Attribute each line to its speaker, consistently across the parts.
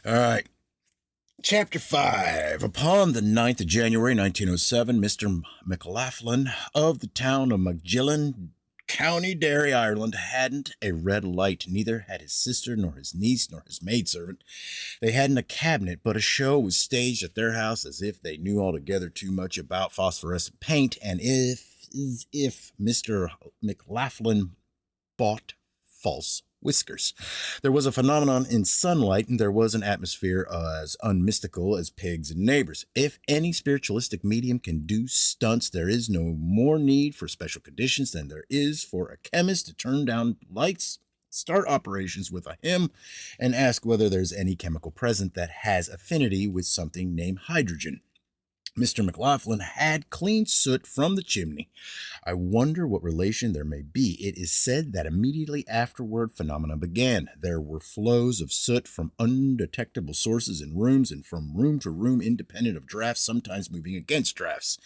Speaker 1: All right. Chapter 5. Upon the 9th of January, 1907, Mr. McLaughlin of the town of Magillan, County Derry, Ireland, hadn't a red light. Neither had his sister, nor his niece, nor his maidservant. They hadn't a cabinet, but a show was staged at their house as if they knew altogether too much about phosphorescent paint, and if Mr. McLaughlin bought false whiskers. There was a phenomenon in sunlight, and there was an atmosphere as unmystical as pigs and neighbors. If any spiritualistic medium can do stunts, there is no more need for special conditions than there is for a chemist to turn down lights, start operations with a hymn, and ask whether there's any chemical present that has affinity with something named hydrogen. Mr. McLaughlin had clean soot from the chimney. I wonder what relation there may be. It is said that immediately afterward phenomena began. There were flows of soot from undetectable sources in rooms and from room to room independent of drafts, sometimes moving against drafts.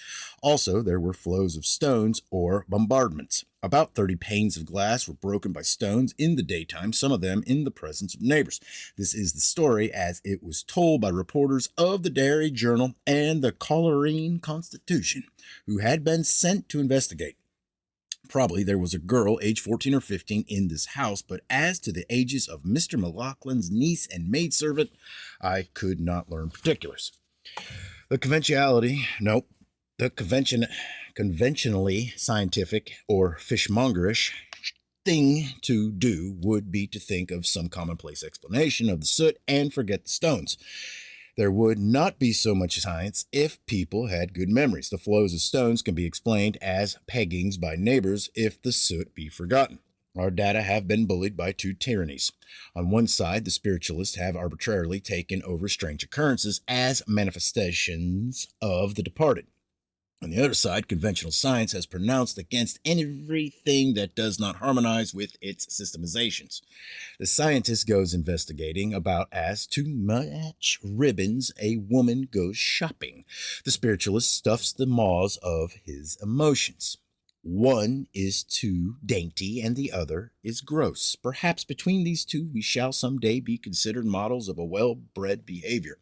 Speaker 1: Also, there were flows of stones or bombardments. About 30 panes of glass were broken by stones in the daytime, some of them in the presence of neighbors. This is the story as it was told by reporters of the Derry Journal and the Coleraine Constitution, who had been sent to investigate. Probably there was a girl, age 14 or 15, in this house, but as to the ages of Mr. McLaughlin's niece and maidservant, I could not learn particulars. The conventionally scientific or fishmongerish thing to do would be to think of some commonplace explanation of the soot and forget the stones. There would not be so much science if people had good memories. The flows of stones can be explained as peggings by neighbors if the soot be forgotten. Our data have been bullied by two tyrannies. On one side, the spiritualists have arbitrarily taken over strange occurrences as manifestations of the departed. On the other side, conventional science has pronounced against everything that does not harmonize with its systemizations. The scientist goes investigating about as to match ribbons a woman goes shopping. The spiritualist stuffs the maws of his emotions. One is too dainty and the other is gross. Perhaps between these two we shall some day be considered models of a well-bred behavior.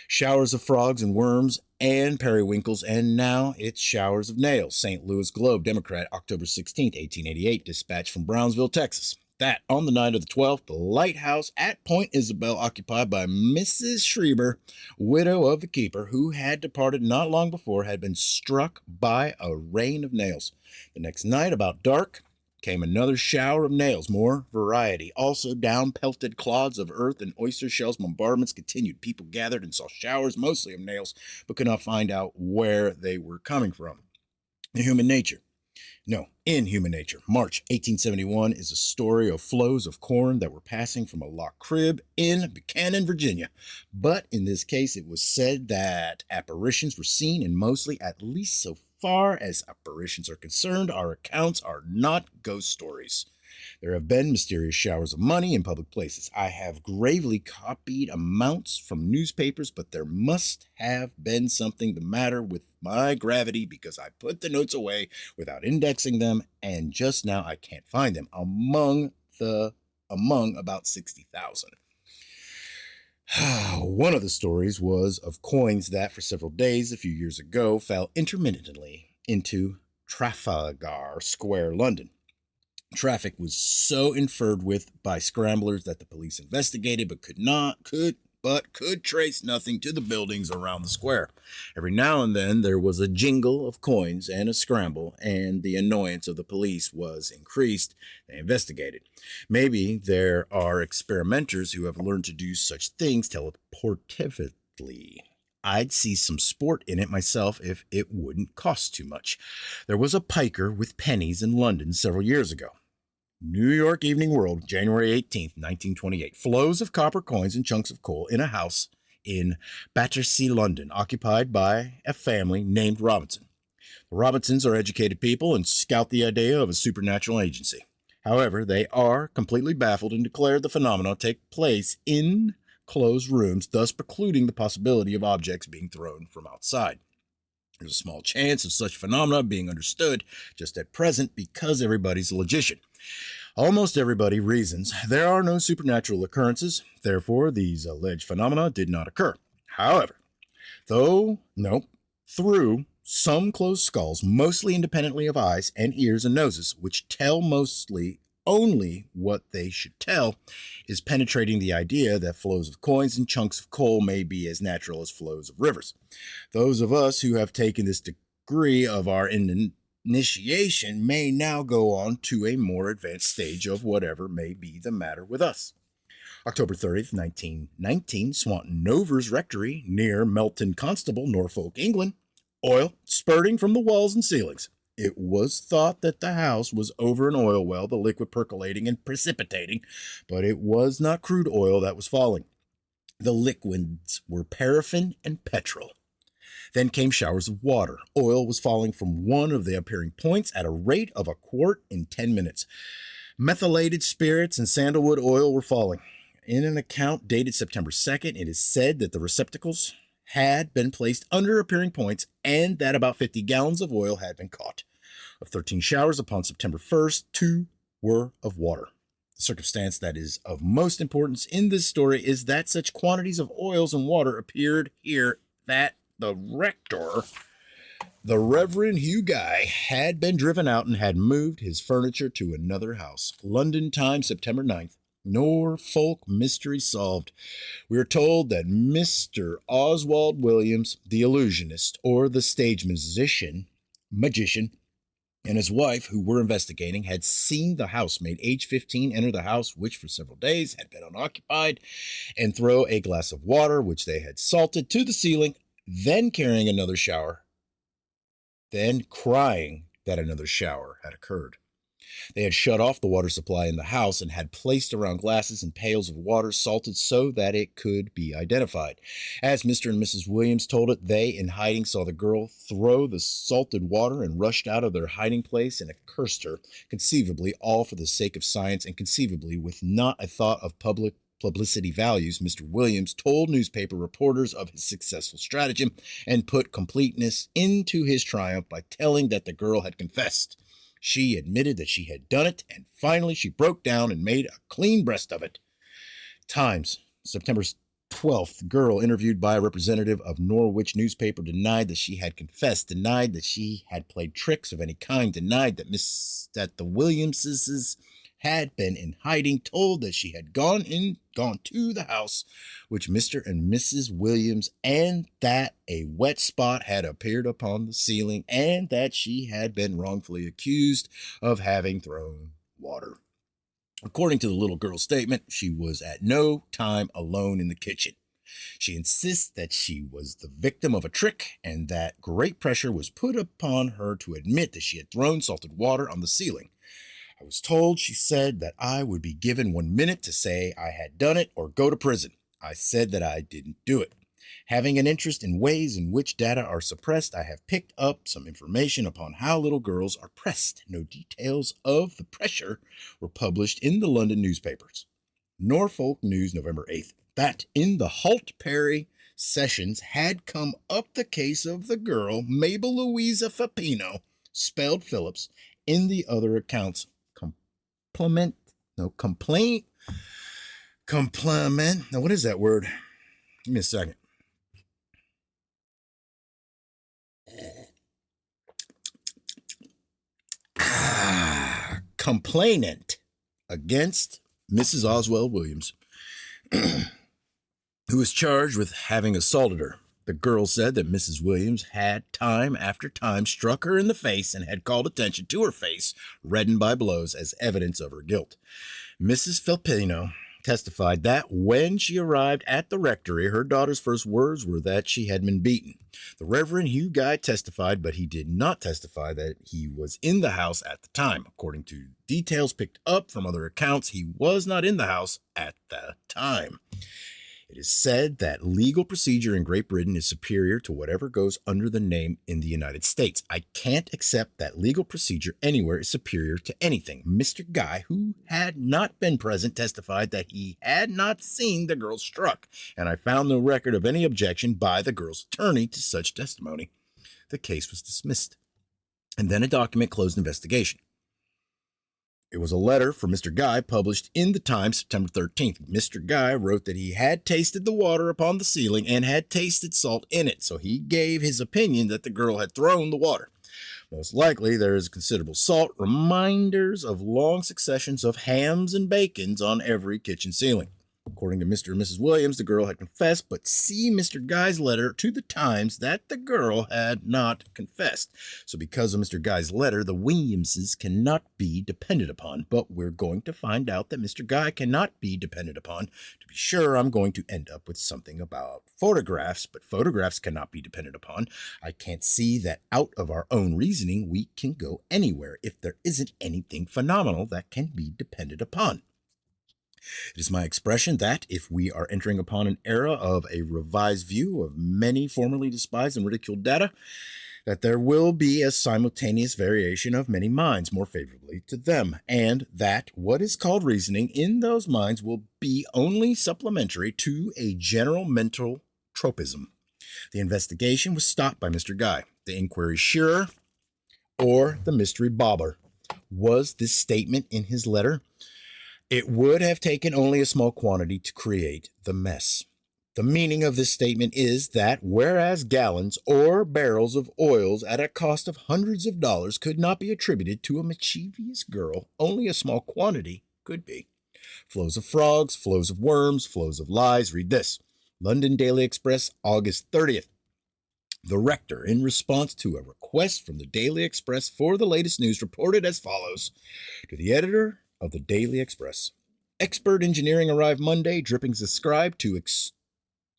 Speaker 1: Showers of frogs and worms and periwinkles, and now it's showers of nails. St. Louis Globe, Democrat, October 16, 1888, dispatch from Brownsville, Texas. That on the night of the 12th, the lighthouse at Point Isabel, occupied by Mrs. Schreiber, widow of the keeper, who had departed not long before, had been struck by a rain of nails. The next night, about dark, came another shower of nails, more variety. Also down pelted clods of earth and oyster shells. Bombardments continued. People gathered and saw showers, mostly of nails, but could not find out where they were coming from. In Human Nature, March 1871 is a story of flows of corn that were passing from a lock crib in Buchanan, Virginia. But in this case, it was said that apparitions were seen, and mostly, at least so far as apparitions are concerned, our accounts are not ghost stories. There have been mysterious showers of money in public places. I have gravely copied amounts from newspapers, but there must have been something the matter with my gravity because I put the notes away without indexing them, and just now I can't find them among about 60,000. One of the stories was of coins that, for several days a few years ago, fell intermittently into Trafalgar Square, London. Traffic was so inferred with by scramblers that the police investigated, but could trace nothing to the buildings around the square. Every now and then there was a jingle of coins and a scramble, and the annoyance of the police was increased. They investigated. Maybe there are experimenters who have learned to do such things teleportively. I'd see some sport in it myself if it wouldn't cost too much. There was a piker with pennies in London several years ago. New York Evening World, January 18th, 1928. Flows of copper coins and chunks of coal in a house in Battersea, London, occupied by a family named Robinson. The Robinsons are educated people and scout the idea of a supernatural agency. However, they are completely baffled and declare the phenomena take place in closed rooms, thus precluding the possibility of objects being thrown from outside. There's a small chance of such phenomena being understood just at present because everybody's a logician. Almost everybody reasons there are no supernatural occurrences, therefore these alleged phenomena did not occur. However, through some closed skulls, mostly independently of eyes and ears and noses, which tell mostly only what they should tell, is penetrating the idea that flows of coins and chunks of coal may be as natural as flows of rivers. Those of us who have taken this degree of our initiation may now go on to a more advanced stage of whatever may be the matter with us. October 30th, 1919, Swanton Novers Rectory, near Melton Constable, Norfolk, England. Oil spurting from the walls and ceilings. It was thought that the house was over an oil well, the liquid percolating and precipitating, but it was not crude oil that was falling. The liquids were paraffin and petrol. Then came showers of water. Oil was falling from one of the appearing points at a rate of a quart in 10 minutes. Methylated spirits and sandalwood oil were falling. In an account dated September 2nd, it is said that the receptacles had been placed under appearing points and that about 50 gallons of oil had been caught. Of 13 showers upon September 1st, 2 were of water. The circumstance that is of most importance in this story is that such quantities of oils and water appeared here that the rector, the Reverend Hugh Guy, had been driven out and had moved his furniture to another house. London time, September 9th. Norfolk mystery solved. We are told that Mr. Oswald Williams, the illusionist or the stage magician, and his wife, who were investigating, had seen the housemaid, age 15, enter the house, which for several days had been unoccupied, and throw a glass of water, which they had salted, to the ceiling, then carrying another shower, then crying that another shower had occurred. They had shut off the water supply in the house and had placed around glasses and pails of water salted so that it could be identified. As Mr. and Mrs. Williams told it, they, in hiding, saw the girl throw the salted water and rushed out of their hiding place and cursed her, conceivably all for the sake of science and conceivably with not a thought of publicity values. Mr. Williams told newspaper reporters of his successful stratagem and put completeness into his triumph by telling that the girl had confessed. She admitted that she had done it, and finally she broke down and made a clean breast of it. Times, September 12th, girl interviewed by a representative of Norwich newspaper denied that she had confessed, denied that she had played tricks of any kind, denied that the Williamses had been in hiding, told that she had gone to the house which Mr. and Mrs. Williams, and that a wet spot had appeared upon the ceiling, and that she had been wrongfully accused of having thrown water. According to the little girl's statement, she was at no time alone in the kitchen. She insists that she was the victim of a trick and that great pressure was put upon her to admit that she had thrown salted water on the ceiling. I was told, she said, that I would be given 1 minute to say I had done it or go to prison. I said that I didn't do it. Having an interest in ways in which data are suppressed, I have picked up some information upon how little girls are pressed. No details of the pressure were published in the London newspapers. Norfolk News, November 8th, that in the Halt Perry sessions had come up the case of the girl, Mabel Louisa Fapino, spelled Phillips, in the other accounts. Complement. Now, what is that word? Give me a second. Complainant against Mrs. Oswald Williams, who was charged with having assaulted her. The girl said that Mrs. Williams had time after time struck her in the face and had called attention to her face, reddened by blows, as evidence of her guilt. Mrs. Fapino testified that when she arrived at the rectory, her daughter's first words were that she had been beaten. The Reverend Hugh Guy testified, but he did not testify that he was in the house at the time. According to details picked up from other accounts, he was not in the house at the time. It is said that legal procedure in Great Britain is superior to whatever goes under the name in the United States. I can't accept that legal procedure anywhere is superior to anything. Mr. Guy, who had not been present, testified that he had not seen the girl struck, and I found no record of any objection by the girl's attorney to such testimony. The case was dismissed. And then a document closed investigation. It was a letter from Mr. Guy published in the Times September 13th. Mr. Guy wrote that he had tasted the water upon the ceiling and had tasted salt in it, so he gave his opinion that the girl had thrown the water. Most likely there is considerable salt, reminders of long successions of hams and bacons on every kitchen ceiling. According to Mr. and Mrs. Williams, the girl had confessed, but see Mr. Guy's letter to the Times that the girl had not confessed. So because of Mr. Guy's letter, the Williamses cannot be depended upon, but we're going to find out that Mr. Guy cannot be depended upon. To be sure, I'm going to end up with something about photographs, but photographs cannot be depended upon. I can't see that out of our own reasoning we can go anywhere if there isn't anything phenomenal that can be depended upon. It is my expression that if we are entering upon an era of a revised view of many formerly despised and ridiculed data, that there will be a simultaneous variation of many minds more favorably to them, and that what is called reasoning in those minds will be only supplementary to a general mental tropism. The investigation was stopped by Mr. Guy. The inquiry sure, or the mystery bobber. Was this statement in his letter? It would have taken only a small quantity to create the mess. The meaning of this statement is that whereas gallons or barrels of oils at a cost of hundreds of dollars could not be attributed to a mischievous girl, only a small quantity could be. Flows of frogs, flows of worms, flows of lies. Read this. London Daily Express, August 30th. The rector, in response to a request from the Daily Express for the latest news, reported as follows. To the editor of the Daily Express. Expert engineering arrived Monday. Drippings ascribed to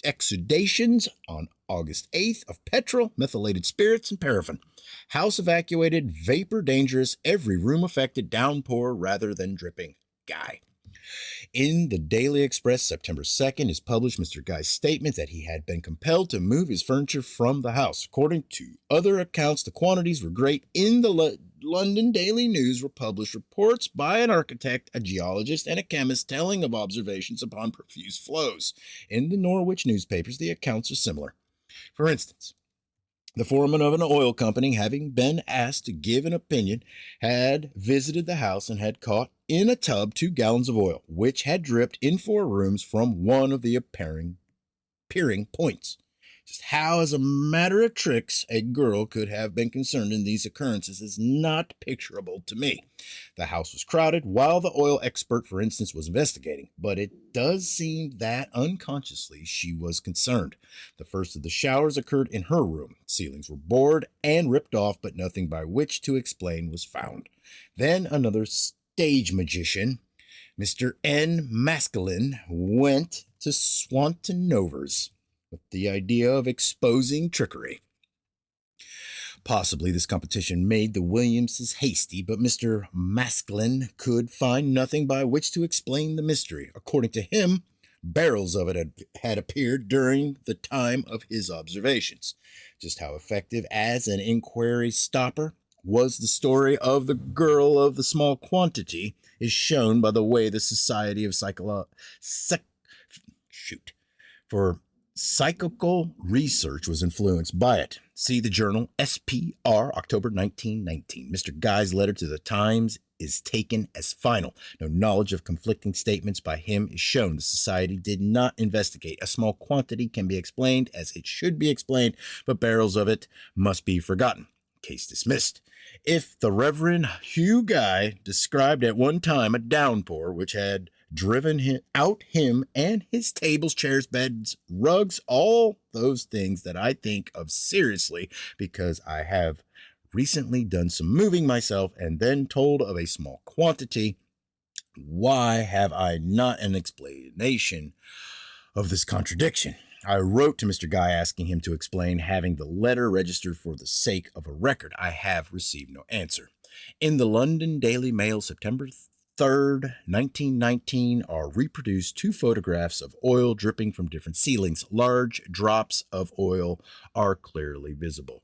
Speaker 1: exudations on August 8th of petrol, methylated spirits, and paraffin. House evacuated, vapor dangerous, every room affected, downpour rather than dripping. Guy. In the Daily Express, September 2nd, is published Mr. Guy's statement that he had been compelled to move his furniture from the house. According to other accounts, the quantities were great. In the London Daily News were published reports by an architect, a geologist, and a chemist telling of observations upon profuse flows. In the Norwich newspapers, the accounts are similar. For instance, the foreman of an oil company, having been asked to give an opinion, had visited the house and had caught in a tub 2 gallons of oil, which had dripped in 4 rooms from one of the appearing points. Just how, as a matter of tricks, a girl could have been concerned in these occurrences is not picturable to me. The house was crowded while the oil expert, for instance, was investigating, but it does seem that unconsciously she was concerned. The first of the showers occurred in her room. Ceilings were bored and ripped off, but nothing by which to explain was found. Then another stage magician, Mr. N. Maskelyne, went to Swantonovers with the idea of exposing trickery. Possibly this competition made the Williamses hasty, but Mr. Maskelyne could find nothing by which to explain the mystery. According to him, barrels of it had appeared during the time of his observations. Just how effective as an inquiry stopper was the story of the girl of the small quantity is shown by the way the Society of Psychical Research was influenced by it. See the journal SPR, October 1919. Mr. Guy's letter to the Times is taken as final. No knowledge of conflicting statements by him is shown. The society did not investigate. A small quantity can be explained as it should be explained, but barrels of it must be forgotten. Case dismissed. If the Reverend Hugh Guy described at one time a downpour which had driven him and his tables, chairs, beds, rugs, all those things that I think of seriously because I have recently done some moving myself and then told of a small quantity, why have I not an explanation of this contradiction? I wrote to Mr. Guy asking him to explain, having the letter registered for the sake of a record. I have received no answer. In the London Daily Mail, September 3rd, 1919, are reproduced 2 photographs of oil dripping from different ceilings. Large drops of oil are clearly visible.